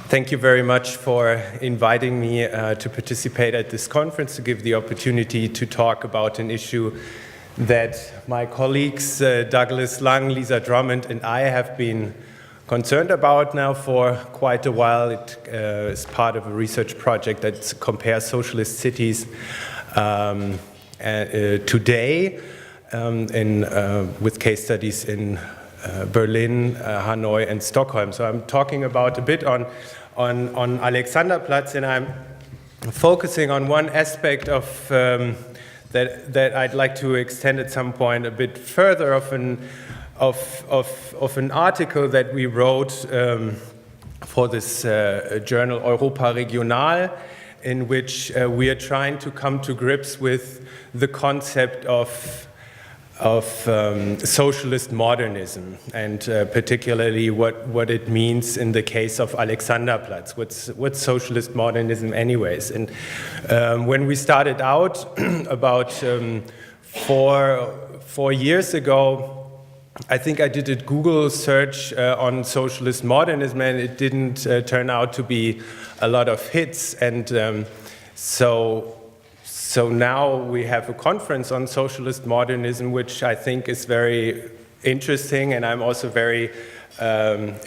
Thank you very much for inviting me to participate at this conference, to give the opportunity to talk about an issue that my colleagues Douglas Lang, Lisa Drummond, and I have been concerned about now for quite a while. It is part of a research project that compares socialist cities today with case studies in Berlin, Hanoi, and Stockholm. So I'm talking about a bit on Alexanderplatz, and I'm focusing on one aspect of that I'd like to extend at some point a bit further of an article that we wrote for this journal Europa Regional, in which we are trying to come to grips with the concept of socialist modernism, and particularly what it means in the case of Alexanderplatz. What's socialist modernism anyways? And when we started out about 4 years ago, I think I did a Google search on socialist modernism, and it didn't turn out to be a lot of hits, and so now we have a conference on socialist modernism, which I think is very interesting, and I'm also very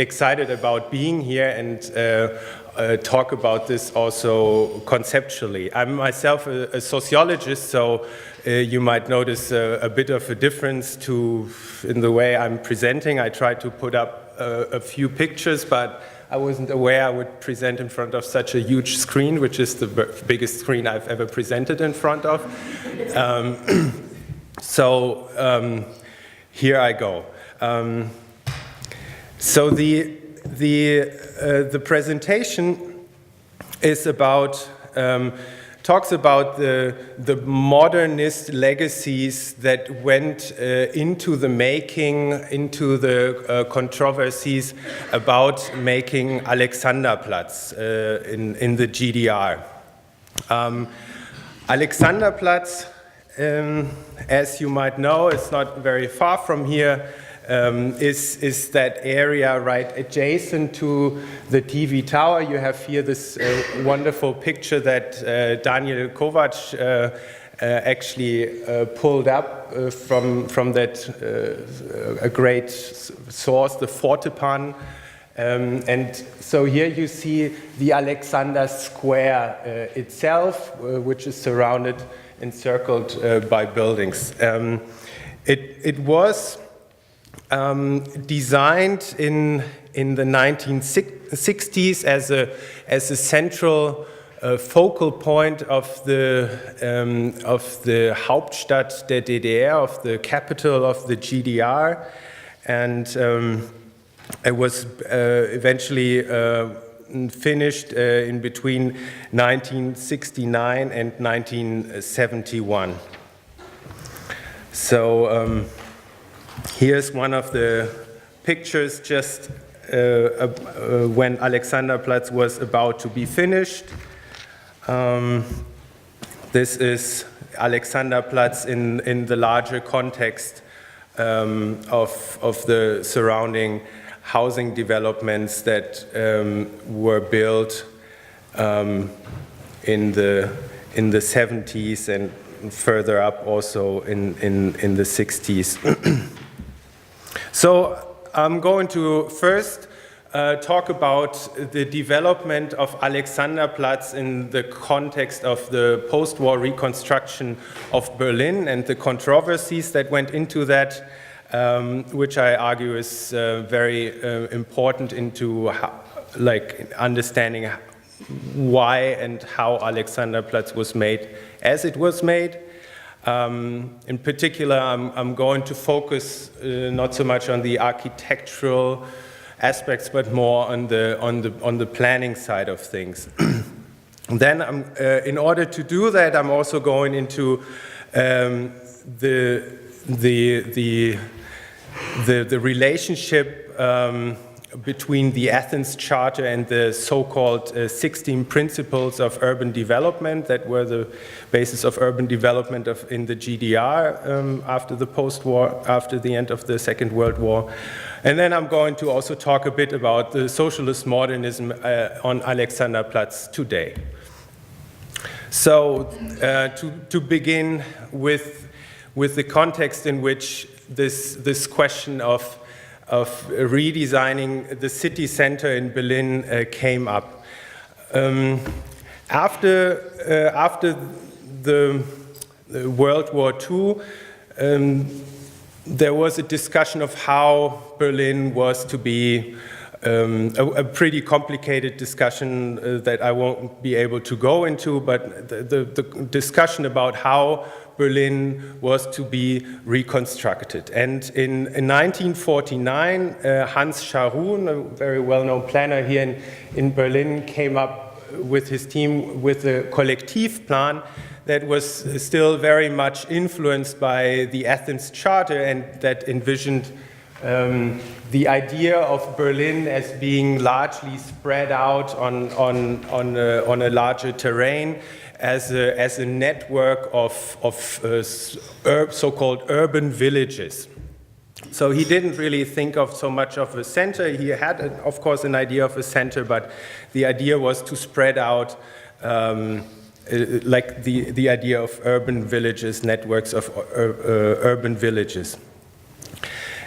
excited about being here and talk about this also conceptually. I'm myself a sociologist, so you might notice a bit of a difference in the way I'm presenting. I tried to put up a few pictures, but I wasn't aware I would present in front of such a huge screen, which is the biggest screen I've ever presented in front of. Here I go. So the presentation is about talks about the modernist legacies that went into the controversies about making Alexanderplatz in the GDR. Alexanderplatz, as you might know, it's not very far from here, is that area right adjacent to the TV tower. You have here this wonderful picture that Daniel Kovac actually pulled up from that a great source, the Fortepan. And so here you see the Alexander Square itself, which is encircled by buildings. It was designed in the 1960s as a central focal point of the Hauptstadt der DDR, of the capital of the GDR, and it was eventually finished in between 1969 and 1971. So here's one of the pictures just when Alexanderplatz was about to be finished. This is Alexanderplatz in the larger context of the surrounding housing developments that were built in the 70s and further up also in the 60s. So I'm going to first talk about the development of Alexanderplatz in the context of the post-war reconstruction of Berlin and the controversies that went into that, which I argue is very important into understanding why and how Alexanderplatz was made as it was made. In particular, I'm going to focus not so much on the architectural aspects, but more on the planning side of things. Then, in order to do that, I'm also going into the relationship between the Athens Charter and the so-called 16 Principles of Urban Development that were the basis of urban development in the GDR after the post-war, after the end of the Second World War. And then I'm going to also talk a bit about the socialist modernism on Alexanderplatz today. So to begin with the context in which this question of redesigning the city center in Berlin came up. After the World War II, there was a discussion of how Berlin was to be a pretty complicated discussion that I won't be able to go into, but the discussion about how Berlin was to be reconstructed. And in 1949, Hans Scharoun, a very well-known planner here in Berlin, came up with his team with a Kollektivplan that was still very much influenced by the Athens Charter and that envisioned the idea of Berlin as being largely spread out on a larger terrain, as a network of so-called urban villages. So he didn't really think of so much of a center. He had, of course, an idea of a center, but the idea was to spread out like the idea of urban villages, networks of urban villages.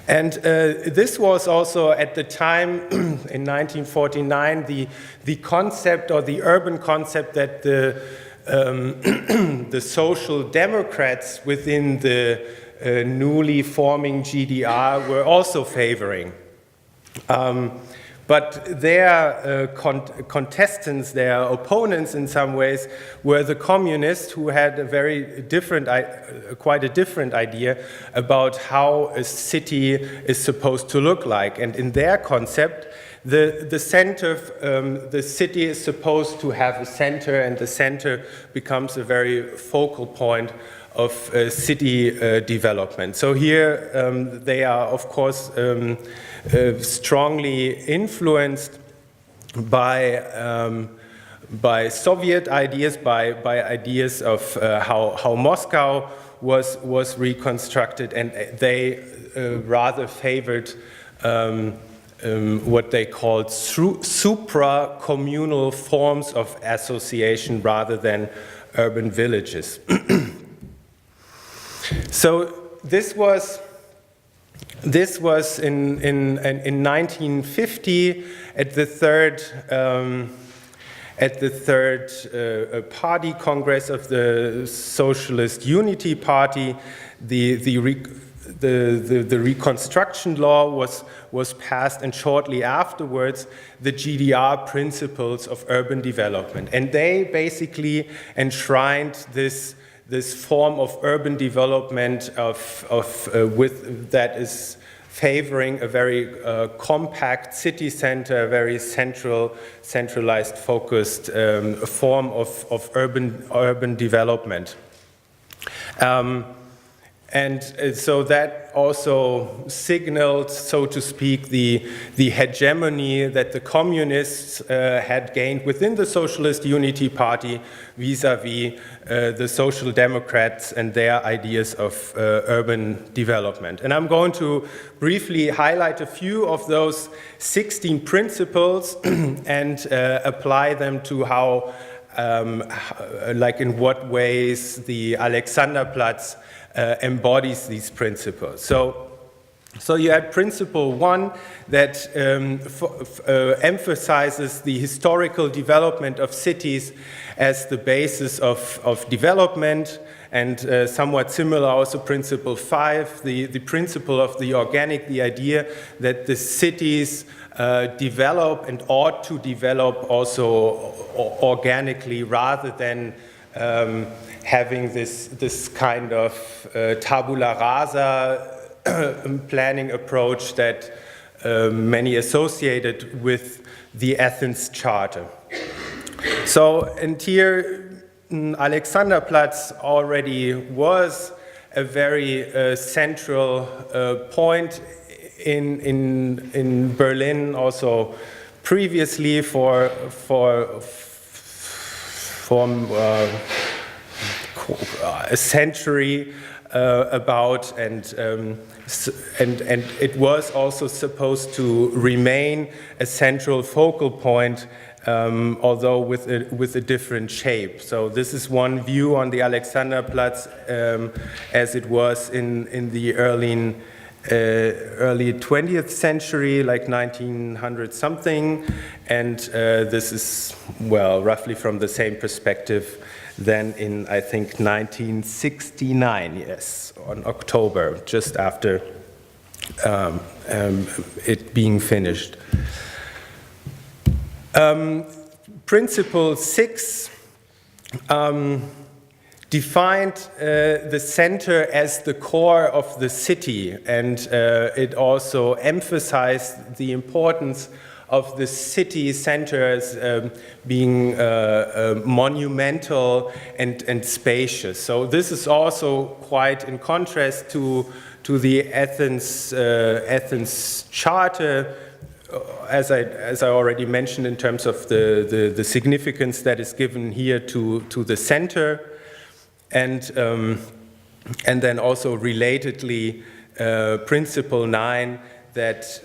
And this was also at the time, in 1949, the concept or the urban concept that the social democrats within the newly forming GDR were also favoring. But their contestants, their opponents in some ways, were the communists who had a very different, quite a different idea about how a city is supposed to look like. And in their concept, the center, the city is supposed to have a center, and the center becomes a very focal point of city development. So here they are, of course, strongly influenced by Soviet ideas, by ideas of how Moscow was reconstructed, and they rather favored what they called supra-communal forms of association rather than urban villages. So this was in 1950 at the third party congress of the Socialist Unity Party. The Reconstruction law was passed, and shortly afterwards the GDR Principles of Urban Development, and they basically enshrined this form of urban development with that is favoring a very compact city center, a very centralized, focused form of urban development. And so that also signaled, so to speak, the hegemony that the communists had gained within the Socialist Unity Party vis-à-vis the Social Democrats and their ideas of urban development. And I'm going to briefly highlight a few of those 16 principles and apply them to how, like in what ways the Alexanderplatz embodies these principles. So you had principle 1 that emphasizes the historical development of cities as the basis of development, and somewhat similar also principle 5, the principle of the organic, the idea that the cities develop and ought to develop also organically rather than having this kind of tabula rasa planning approach that many associated with the Athens Charter. So, and here Alexanderplatz already was a very central point in Berlin also previously for a century about, and it was also supposed to remain a central focal point, although with a different shape. So this is one view on the Alexanderplatz as it was in the early 20th century, like 1900 something, and this is, well, roughly from the same perspective than in, I think, 1969, yes, on October, just after it being finished. Principle 6 defined the center as the core of the city, and it also emphasized the importance of the city center as being monumental and spacious. So this is also quite in contrast to the Athens Charter, as I already mentioned, in terms of the significance that is given here to the center, and then also relatedly Principle 9 that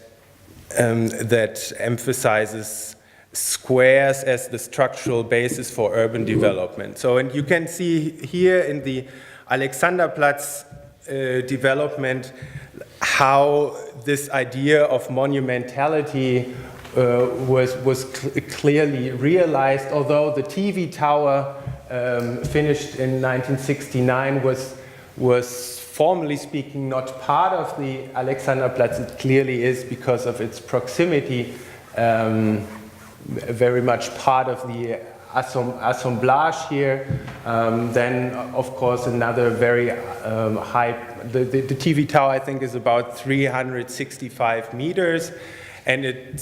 emphasizes squares as the structural basis for urban development. So, and you can see here in the Alexanderplatz development how this idea of monumentality was clearly realized, although the TV tower finished in 1969 was formally speaking not part of the Alexanderplatz. It clearly is, because of its proximity, very much part of the assemblage here. Then, of course, another very high, the TV tower, I think, is about 365 meters, and it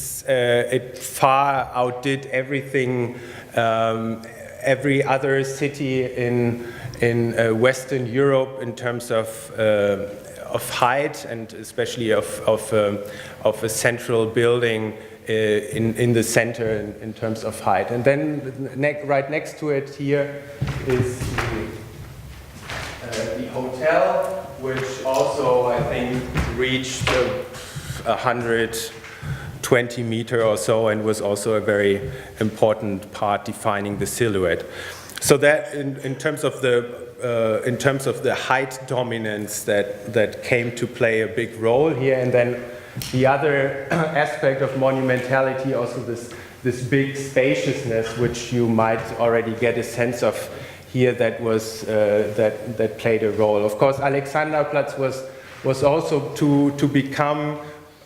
far outdid everything, every other city in Western Europe in terms of height, and especially of a central building in the center in terms of height. And then right next to it here is the hotel, which also, I think, reached 120 meter or so, and was also a very important part defining the silhouette. So that in terms of the height dominance that came to play a big role here, and then the other aspect of monumentality, also this big spaciousness, which you might already get a sense of here, that was that played a role. Of course, Alexanderplatz was also to become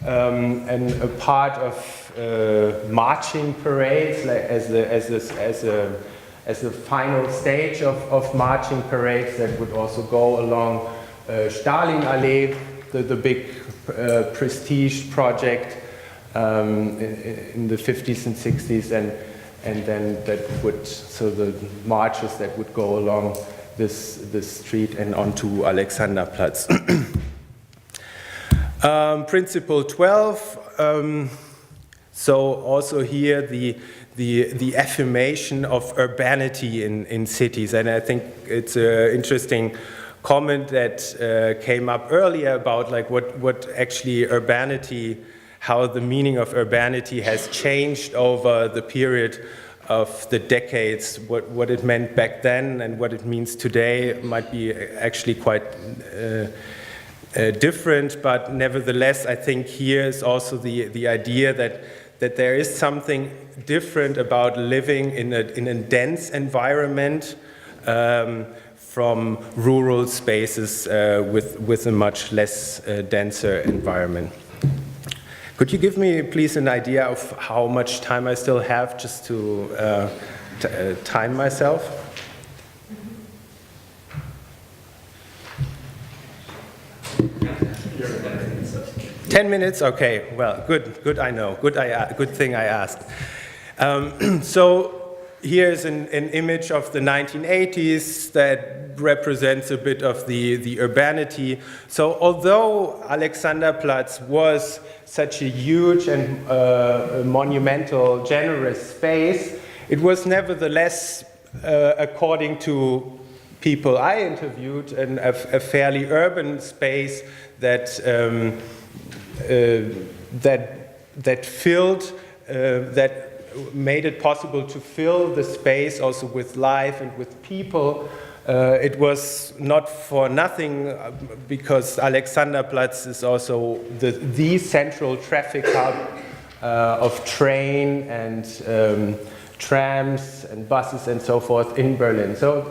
a part of marching parades, like as a final stage of marching parades that would also go along Stalinallee, the big prestige project in the 50s and 60s, and then that would, so the marches that would go along this street and onto Alexanderplatz. Principle 12, so also here the affirmation of urbanity in cities, and I think it's an interesting comment that came up earlier about like what actually urbanity, how the meaning of urbanity has changed over the period of the decades, what it meant back then and what it means today might be actually quite different, but nevertheless I think here is also the idea that there is something different about living in a dense environment from rural spaces with a much less denser environment. Could you give me, please, an idea of how much time I still have, just to time myself? 10 minutes? Okay, well, good I know. Good thing I asked. So here's an image of the 1980s that represents a bit of the urbanity. So although Alexanderplatz was such a huge and monumental, generous space, it was nevertheless, according to people I interviewed, a fairly urban space that filled, that made it possible to fill the space also with life and with people. It was not for nothing because Alexanderplatz is also the central traffic hub of train and trams and buses and so forth in Berlin. So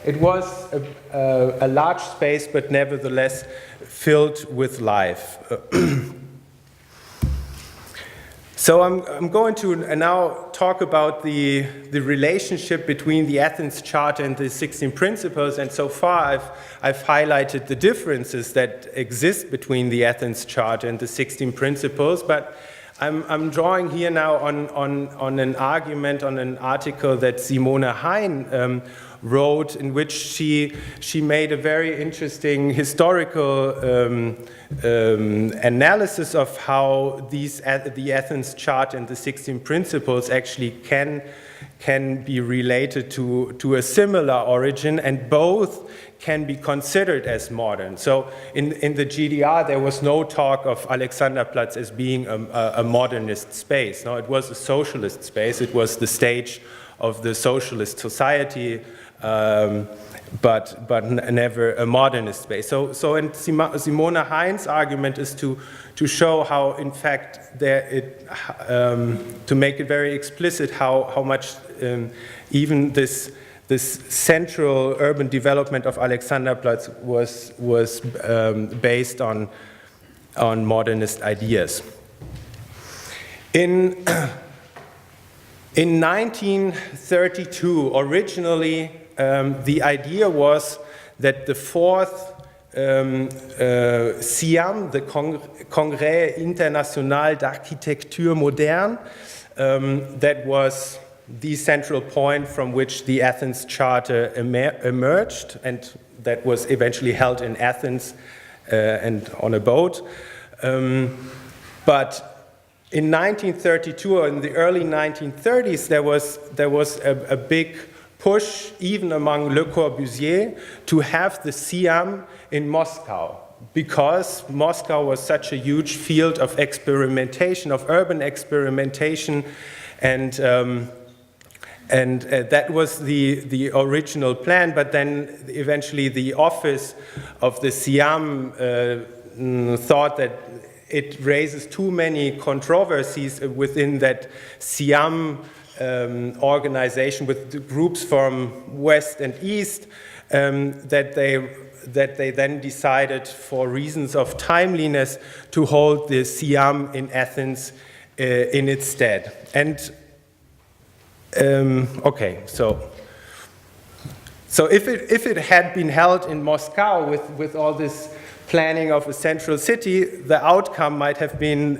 it was a large space, but nevertheless filled with life. So I'm going to now talk about the relationship between the Athens Charter and the 16 Principles, and so far I've highlighted the differences that exist between the Athens Charter and the 16 Principles, but I'm drawing here now on an argument, on an article that Simone Hein wrote, in which she made a very interesting historical analysis of how the Athens Charter and the 16 Principles actually can be related to a similar origin, and both can be considered as modern. So in the GDR, there was no talk of Alexanderplatz as being a modernist space. No, it was a socialist space. It was the stage of the socialist society, but never a modernist space. So in Simone Hein's argument is to show how, in fact, to make it very explicit how much even this central urban development of Alexanderplatz was based on modernist ideas. In 1932, originally, the idea was that the fourth CIAM, the Congrès International d'Architecture Moderne, that was the central point from which the Athens Charter emerged, and that was eventually held in Athens and on a boat. But in 1932, or in the early 1930s, there was a big push, even among Le Corbusier, to have the CIAM in Moscow, because Moscow was such a huge field of experimentation, of urban experimentation, and that was the original plan. But then eventually the office of the CIAM thought that it raises too many controversies within that CIAM organization with the groups from West and East, that they then decided, for reasons of timeliness, to hold the CIAM in Athens in its stead. And okay, so if it had been held in Moscow with all this planning of a central city, the outcome might have been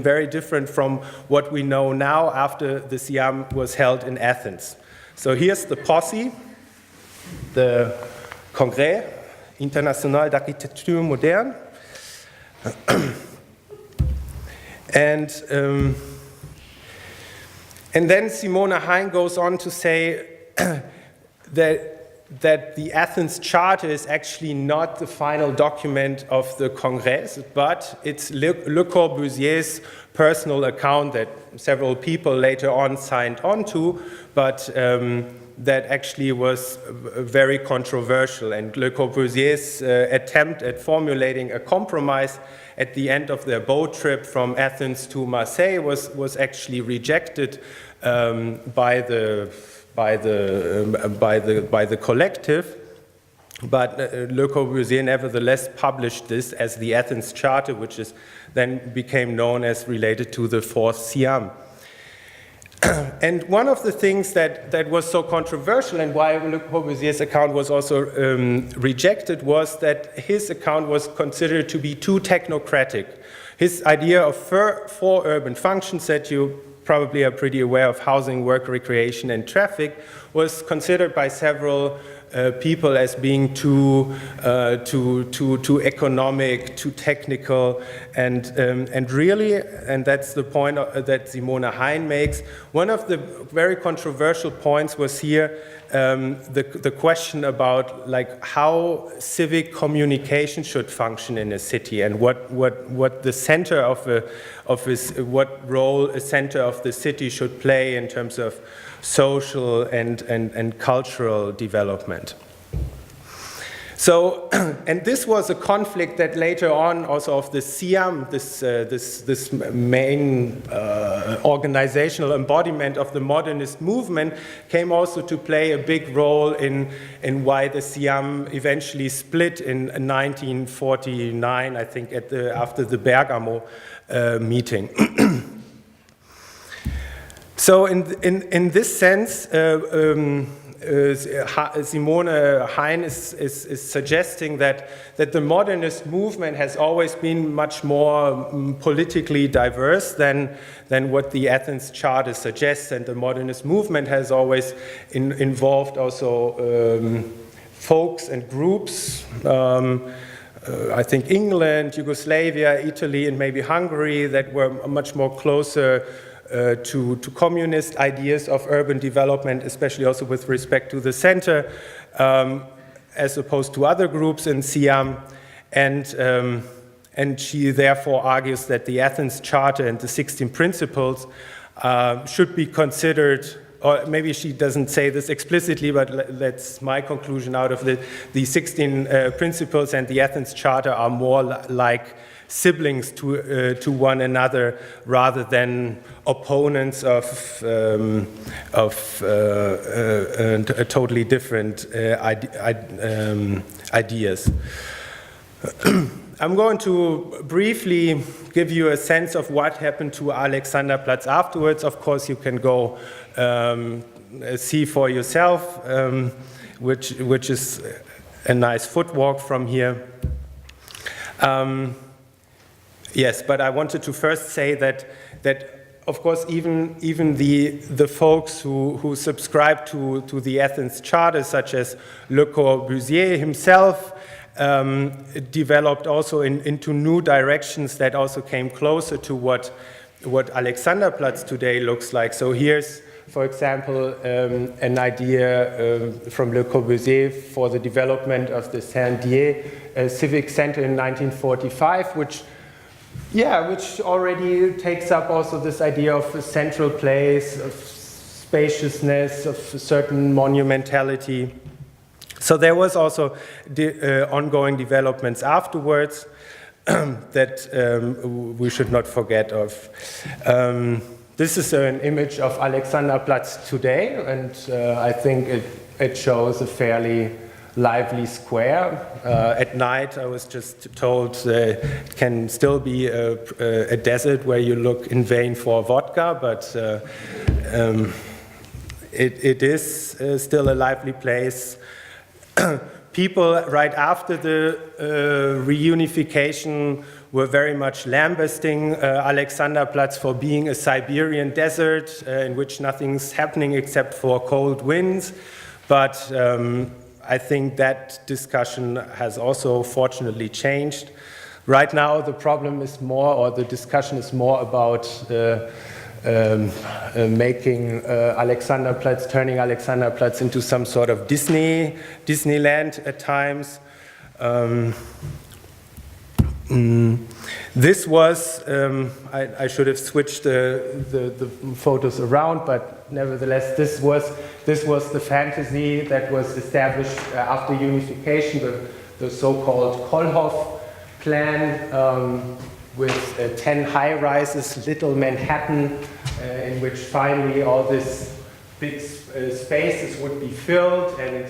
very different from what we know now after the CIAM was held in Athens. So here's the posse, the Congrès International d'Architecture Moderne, and then Simone Hein goes on to say that the Athens Charter is actually not the final document of the Congrès, but it's Le Corbusier's personal account that several people later on signed on to, but that actually was very controversial. And Le Corbusier's attempt at formulating a compromise at the end of their boat trip from Athens to Marseille was actually rejected by the collective, but Le Corbusier nevertheless published this as the Athens Charter, which is then became known as related to the fourth CIAM. And one of the things that was so controversial, and why Le Corbusier's account was also rejected, was that his account was considered to be too technocratic. His idea of four urban functions that you probably are pretty aware of housing, work, recreation, and traffic, was considered by several people as being too economic, too technical, and really, and that's the point that Simone Hein makes, one of the very controversial points was here the question about like how civic communication should function in a city, and what the center of what role a center of the city should play in terms of social and cultural development. So, and this was a conflict that later on also of the CIAM, this main organizational embodiment of the modernist movement, came also to play a big role in why the CIAM eventually split in 1949, I think, after the Bergamo meeting. So in this sense, Simone Hein is suggesting that the modernist movement has always been much more politically diverse than what the Athens Charter suggests, and the modernist movement has always involved also folks and groups. I think England, Yugoslavia, Italy, and maybe Hungary that were much more closer to communist ideas of urban development, especially also with respect to the center, as opposed to other groups in CIAM. And she therefore argues that the Athens Charter and the 16 Principles should be considered, or maybe she doesn't say this explicitly, but that's my conclusion out of the 16 Principles and the Athens Charter are more like siblings to one another rather than opponents of totally different ideas. I'm going to briefly give you a sense of what happened to Alexanderplatz afterwards. Of course, you can go see for yourself, which is a nice footwalk from here. Yes, but I wanted to first say that of course even the folks who subscribe to the Athens Charter, such as Le Corbusier himself, developed also into new directions that also came closer to what Alexanderplatz today looks like. So here's, for example, an idea from Le Corbusier for the development of the Saint-Dié Civic Center in 1945, which already takes up also this idea of a central place, of spaciousness, of a certain monumentality. So there was also ongoing developments afterwards that we should not forget of. This is an image of Alexanderplatz today, and I think it shows a fairly lively square. At night, I was just told it can still be a desert where you look in vain for vodka, but it is still a lively place. People right after the reunification were very much lambasting Alexanderplatz for being a Siberian desert in which nothing's happening except for cold winds. But I think that discussion has also fortunately changed. Right now the problem is more, or the discussion is more about making Alexanderplatz, turning Alexanderplatz into some sort of Disneyland at times. This was, I should have switched the photos around, but nevertheless, this was the fantasy that was established after unification, the so-called Kohlhoff plan, with 10 high-rises, Little Manhattan, in which finally all these big spaces would be filled, and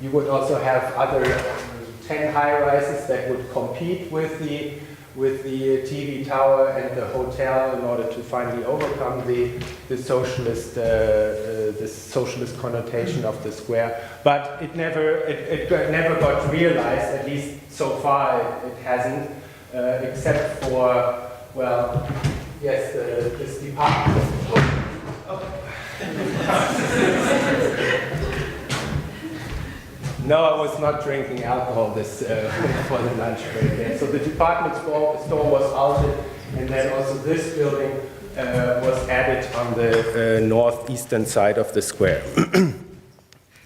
you would also have other 10 high-rises that would compete with the TV tower and the hotel in order to finally overcome the socialist connotation of the square. But it never got realized, at least so far it hasn't, except for, well, yes, this department No, I was not drinking alcohol this for the lunch break. Yeah. So the department store was altered, and then also this building was added on the northeastern side of the square.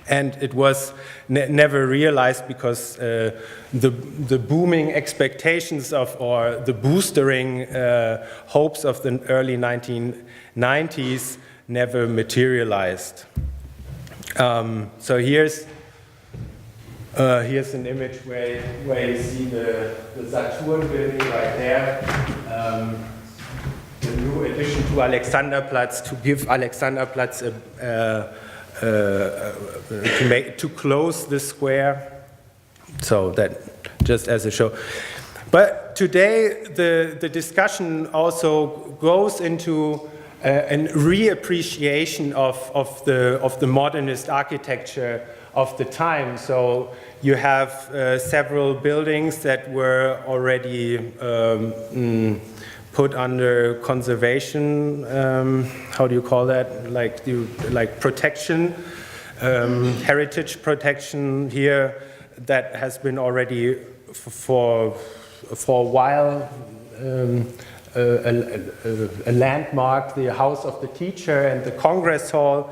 And it was never realized because the booming expectations of, or the boostering hopes of the early 1990s never materialized. So here's an image where you see the Saturn building right there. The new addition to Alexanderplatz, to give Alexanderplatz to close the square. So that just as a show. But today the discussion also goes into a reappreciation of the modernist architecture of the time. So you have several buildings that were already put under conservation, how do you call that? Like protection, heritage protection here that has been already for a while a landmark, the House of the Teacher and the Congress Hall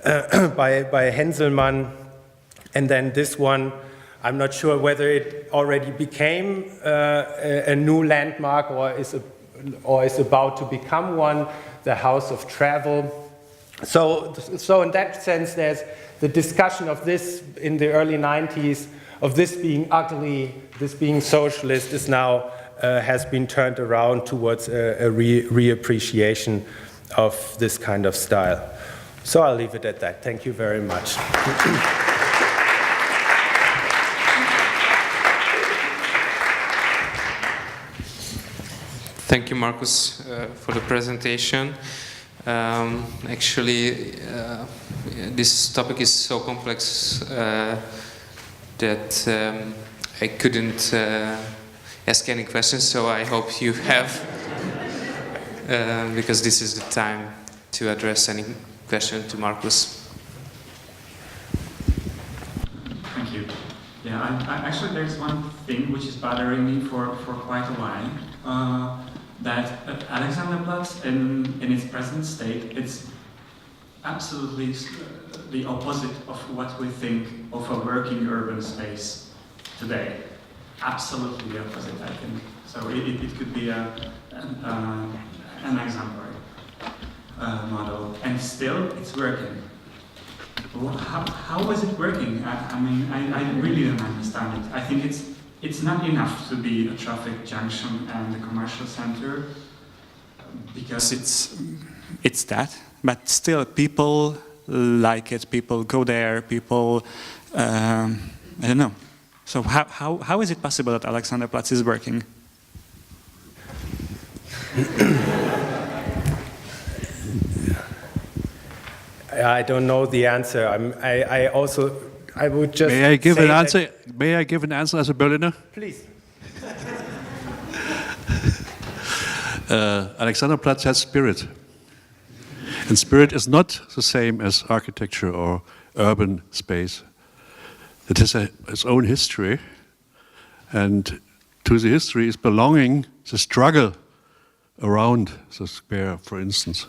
by Henselmann. And then this one, I'm not sure whether it already became a new landmark or is about to become one, the House of Travel. So in that sense, there's the discussion of this in the early 90s, of this being ugly, this being socialist, is now has been turned around towards a reappreciation of this kind of style. So I'll leave it at that. Thank you very much. Thank you, Markus, for the presentation. Actually, this topic is so complex that I couldn't ask any questions, so I hope you have, because this is the time to address any question to Markus. Thank you. Yeah, actually there's one thing which is bothering me for quite a while. That Alexanderplatz in its present state, it's absolutely the opposite of what we think of a working urban space today. Absolutely the opposite, I think. So it could be an exemplary model, and still it's working. How was it working? I mean, I really don't understand it. I think it's not enough to be a traffic junction and a commercial center, because it's that, but still people like it, people go there, people, I don't know. So how is it possible that Alexanderplatz is working? I don't know the answer. I would just May I give an answer? May I give an answer as a Berliner? Please. Alexanderplatz has spirit. And spirit is not the same as architecture or urban space. It has its own history. And to the history is belonging the struggle around the square, for instance.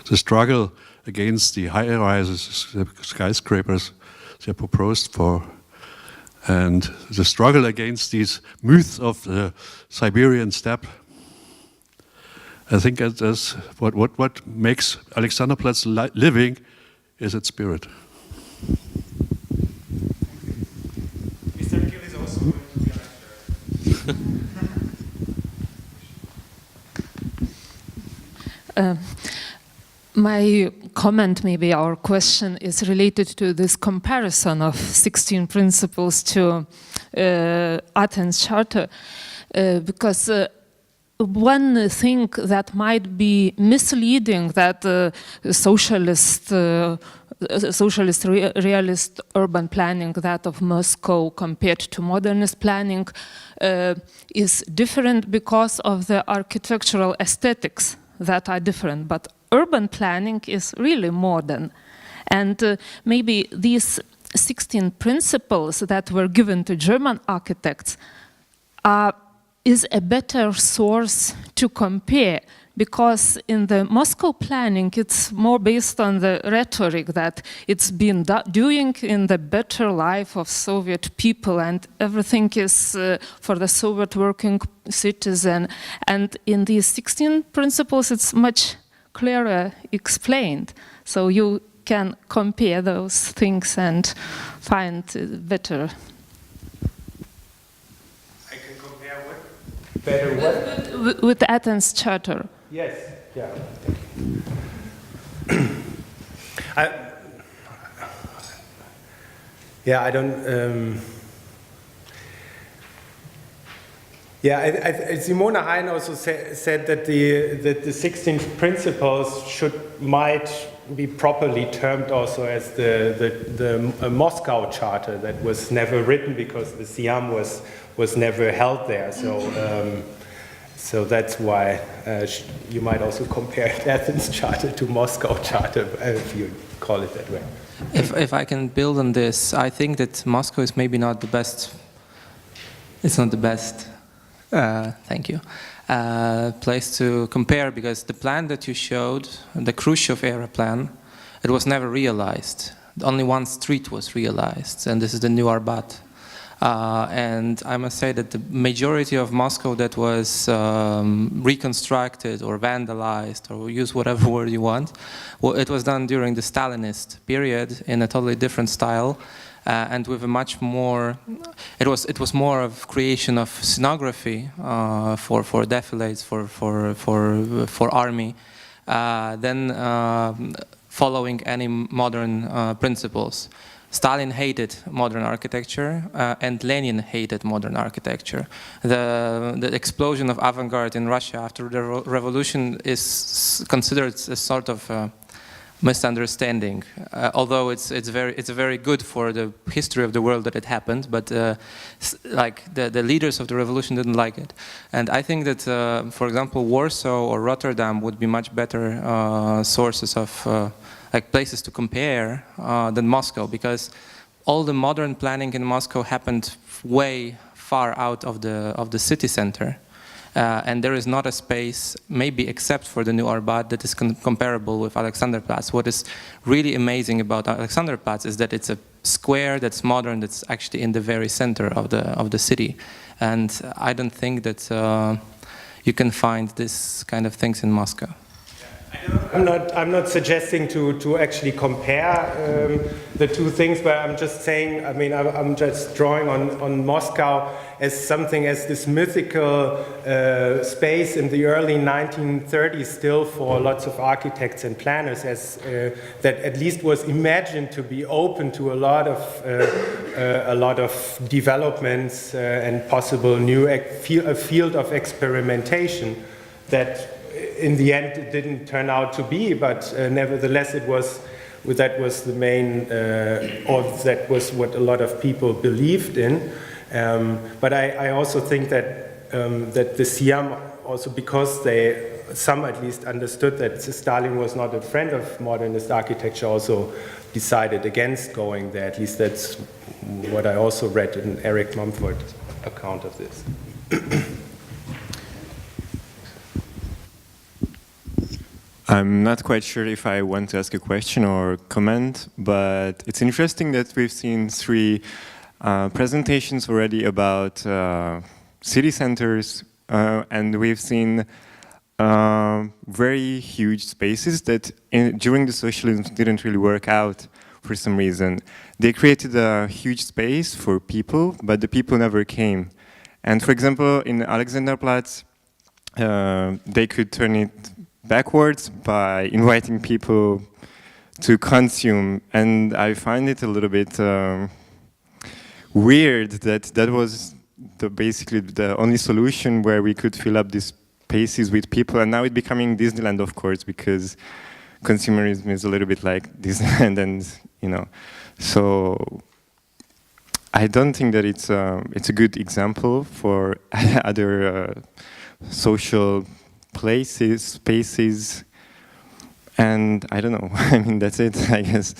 The struggle against the high-rises, the skyscrapers they're proposed for, and the struggle against these myths of the Siberian steppe. I think that's what makes Alexanderplatz living is its spirit. Mr. Gill is also going to be a lecturer. My comment, maybe our question, is related to this comparison of 16 principles to Athens Charter, because one thing that might be misleading, that socialist realist urban planning, that of Moscow compared to modernist planning, is different because of the architectural aesthetics that are different. But urban planning is really modern. And maybe these 16 principles that were given to German architects is a better source to compare, because in the Moscow planning it's more based on the rhetoric that it's been doing in the better life of Soviet people, and everything is for the Soviet working citizen. And in these 16 principles it's much clearer explained, so you can compare those things and find better. I can compare what? Better what? With the Athens Charter. Yes, yeah. I don't. Simone Hein also said that the 16 principles might be properly termed also as the Moscow Charter that was never written because the CIAM was never held there. So that's why you might also compare Athens Charter to Moscow Charter, if you call it that way. If I can build on this, I think that Moscow is maybe not the best. It's not the best. Thank you. Place to compare, because the plan that you showed, the Khrushchev era plan, it was never realized. Only one street was realized, and this is the New Arbat. And I must say that the majority of Moscow that was reconstructed or vandalized, or use whatever word you want, well, it was done during the Stalinist period in a totally different style. And with a much more, it was more of creation of scenography for defilades for army than following any modern principles. Stalin hated modern architecture, and Lenin hated modern architecture. The explosion of avant-garde in Russia after the revolution is considered a sort of misunderstanding, although it's very good for the history of the world that it happened, but like the leaders of the revolution didn't like it. And I think that, for example, Warsaw or Rotterdam would be much better sources of like places to compare than Moscow, because all the modern planning in Moscow happened way far out of the city center. And there is not a space, maybe except for the New Arbat, that is comparable with Alexanderplatz. What is really amazing about Alexanderplatz is that it's a square that's modern, that's actually in the very center of the city. And I don't think that you can find this kind of things in Moscow. I'm not suggesting to actually compare the two things, but I'm just saying, I mean, I'm just drawing on Moscow as something as this mythical space in the early 1930s still for lots of architects and planners, as that at least was imagined to be open to a lot of developments and possible new a field of experimentation that in the end it didn't turn out to be, but nevertheless that was the main, or that was what a lot of people believed in. But I also think that that the CIAM also, because some at least understood that Stalin was not a friend of modernist architecture, also decided against going there. At least that's what I also read in Eric Mumford's account of this. I'm not quite sure if I want to ask a question or comment, but it's interesting that we've seen three presentations already about city centers, and we've seen very huge spaces that during the socialism didn't really work out for some reason. They created a huge space for people, but the people never came. And for example, in Alexanderplatz, they could turn it backwards by inviting people to consume, and I find it a little bit weird that was basically the only solution where we could fill up these spaces with people, and now it's becoming Disneyland, of course, because consumerism is a little bit like Disneyland, and you know, so I don't think that it's a good example for other social places, spaces. And I don't know, I mean, that's it, I guess.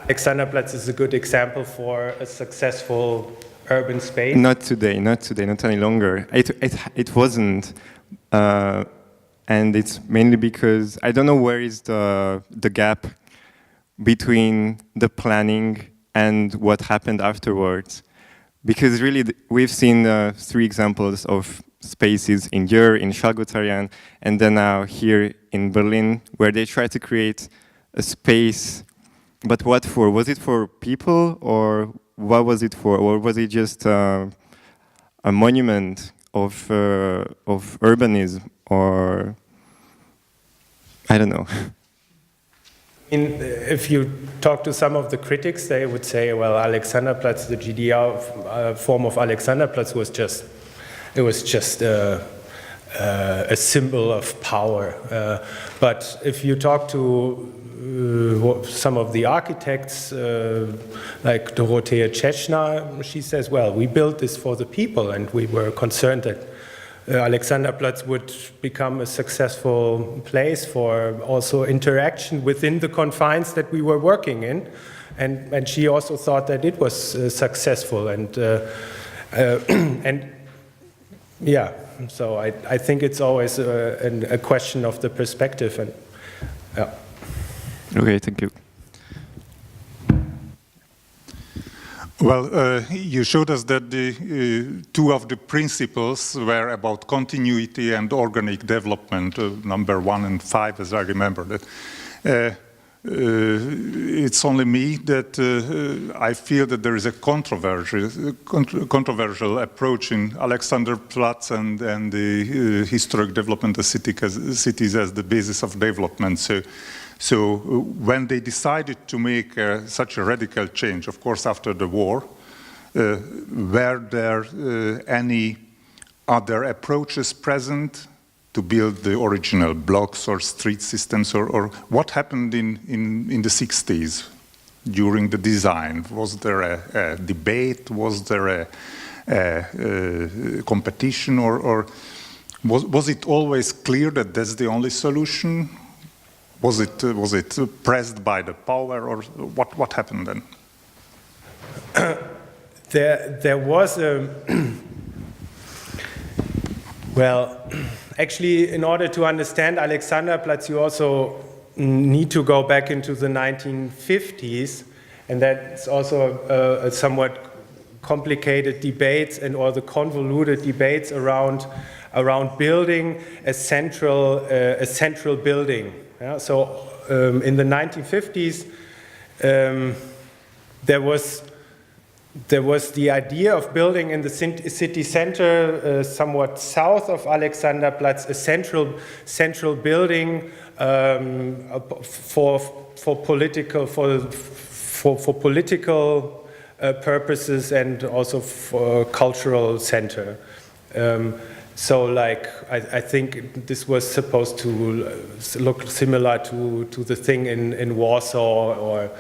Alexanderplatz is a good example for a successful urban space? Not today, not any longer. It wasn't, and it's mainly because I don't know where is the gap between the planning and what happened afterwards. Because really, we've seen 3 examples of spaces in Ur, in Schalgotarian, and then now here in Berlin, where they try to create a space. But what for? Was it for people, or what was it for? Or was it just a monument of urbanism, or I don't know. If you talk to some of the critics, they would say, well, Alexanderplatz, the GDR form of Alexanderplatz was just a symbol of power. But if you talk to some of the architects, like Dorothea Tschechner, she says, well, we built this for the people, and we were concerned that Alexanderplatz would become a successful place for also interaction within the confines that we were working in. And she also thought that it was successful. And yeah, so I think it's always a question of the perspective. And yeah. Okay, thank you. Well, you showed us that the 2 of the principles were about continuity and organic development, number 1 and 5, as I remember that. It's only me that I feel that there is a controversial approach in Alexanderplatz and the historic development of cities as the basis of development. So when they decided to make such a radical change, of course after the war, were there any other approaches present to build the original blocks or street systems, or what happened in the 60s during the design? Was there a debate? Was there a competition, or was it always clear that that's the only solution? Was it pressed by the power, or what happened then? There was a well, actually, in order to understand Alexanderplatz, you also need to go back into the 1950s, and that's also a somewhat complicated debates or the convoluted debates around building a central building. Yeah, so in the 1950s, there was the idea of building in the city center, somewhat south of Alexanderplatz, a central building for political purposes, and also for cultural center. So, like, I think this was supposed to look similar to the thing in Warsaw, or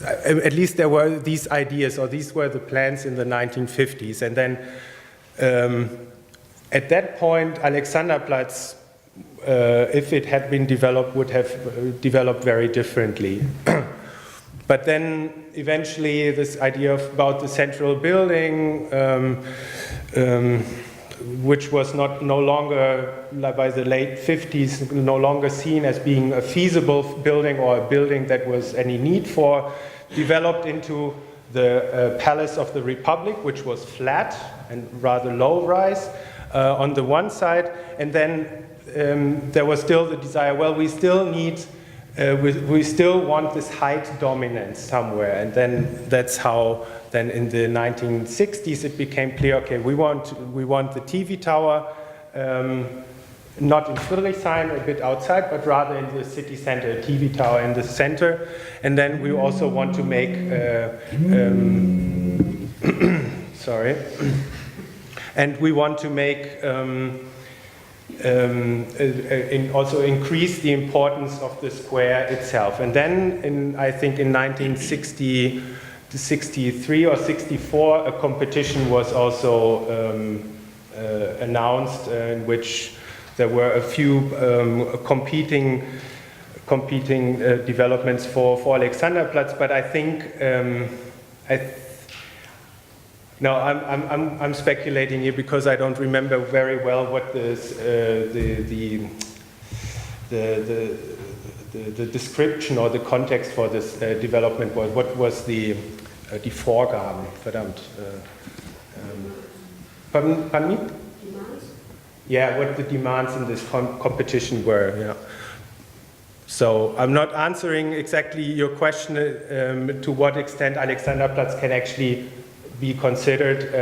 at least there were these ideas, or these were the plans in the 1950s. And then at that point, Alexanderplatz, if it had been developed, would have developed very differently. But then eventually this idea about the central building, which was no longer, by the late 50s, no longer seen as being a feasible building or a building that was any need for, developed into the Palace of the Republic, which was flat and rather low-rise on the one side. And then there was still the desire, well, we still need, we still want this height dominance somewhere. And then that's how then in the 1960s it became clear, okay, we want the TV tower, not in Friedrichshain, a bit outside, but rather in the city center, a TV tower in the center. And then we also want to make, sorry, and we want to make, also increase the importance of the square itself. And then, I think in 1963 or 64, a competition was also announced in which there were a few competing competing developments for Alexanderplatz, but I think no, I'm speculating here because I don't remember very well what the description or the context for this development was. What was the Vorgaben? Verdammt. Pardon me? Demands? Yeah, what the demands in this competition were. Yeah. So I'm not answering exactly your question to what extent Alexanderplatz can actually be considered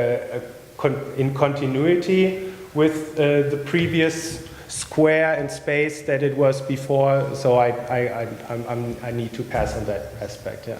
in continuity with the previous square and space that it was before. So I need to pass on that aspect. Yeah.